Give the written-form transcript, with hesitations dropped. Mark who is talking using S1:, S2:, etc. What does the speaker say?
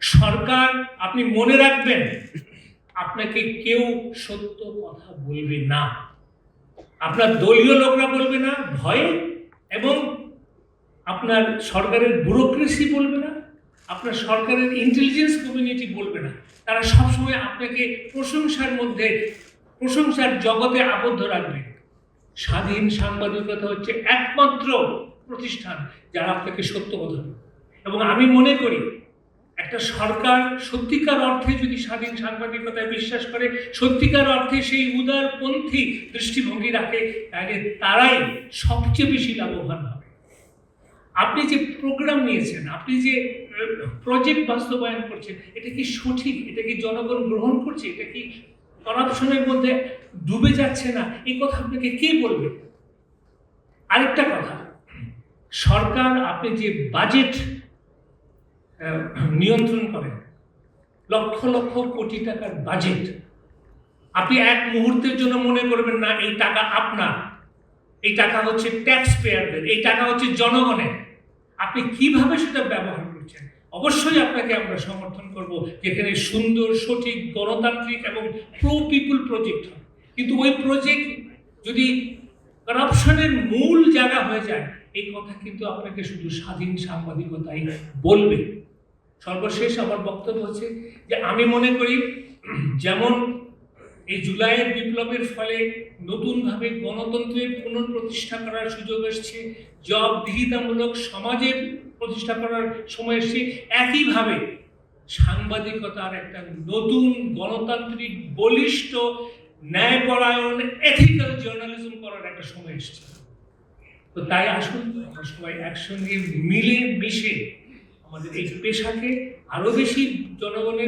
S1: সরকার, আপনি মনে রাখবেন, আপনাকে কেউ সত্য কথা বলবে না। আপনার দলীয় লোকরা বলবে না ভয়ে, এবং আপনার সরকারের ব্যুরোক্রেসি বলবে না, আপনার সরকারের ইন্টেলিজেন্স কমিউনিটি বলবে না। তারা সবসময় আপনাকে প্রশংসার জগতে আবদ্ধ রাখবে। স্বাধীন সাংবাদিকতা হচ্ছে একমাত্র প্রতিষ্ঠান যারা আপনাকে সত্য কথা বলবে। এবং আমি মনে করি একটা সরকার সত্যিকার অর্থে যদি স্বাধীন সাংবাদিকতায় বিশ্বাস করে, সত্যিকার অর্থে সেই উদারপন্থী দৃষ্টিভঙ্গি রাখে, তাহলে তারাই সবচেয়ে বেশি লাভবান হবে। আপনি যে প্রোগ্রাম নিয়েছেন, আপনি যে প্রজেক্ট বাস্তবায়ন করছেন, এটা কি সঠিক? এটা কি জনগণ গ্রহণ করছে? এটা কি করাপশনের মধ্যে ডুবে যাচ্ছে না? এই কথা আপনাকে কে বলবে? আরেকটা কথা, সরকার, আপনি যে বাজেট নিয়ন্ত্রণ করেন, লক্ষ লক্ষ কোটি টাকার বাজেট, আপনি এক মুহূর্তের জন্য মনে করবেন না এই টাকা আপনার, এই টাকা হচ্ছে ট্যাক্স পেয়ারদের, এই টাকা হচ্ছে জনগণের। আপনি কিভাবে সেটা ব্যবহার করছেন? অবশ্যই আপনাকে আমরা সমর্থন করব যেখানে সুন্দর, সঠিক, গণতান্ত্রিক এবং প্রো পিপুল প্রজেক্ট হয়। কিন্তু ওই প্রজেক্ট যদি করাপশনের মূল জায়গা হয়ে যায়, এই কথা কিন্তু আপনাকে শুধু স্বাধীন সাংবাদিকতাই বলবে। সর্বশেষ আমার বক্তব্য হচ্ছে যে আমি মনে করি, যেমন এই জুলাইয়ের বিপ্লবের ফলে নতুনভাবে গণতন্ত্রের পুনঃপ্রতিষ্ঠা করার সুযোগ এসছে, জবাবদিহিতামূলক সমাজের প্রতিষ্ঠা করার সময় এসছে, একইভাবে সাংবাদিকতার একটা নতুন গণতান্ত্রিক, বলিষ্ঠ, ন্যায়পরায়ণ, এথিক্যাল জার্নালিজম করার একটা সময় এসছে। তো তাই আসুন আমরা সবাই একসঙ্গে মিলে মিশে আমাদের এই পেশাকে আরো বেশি জনগণের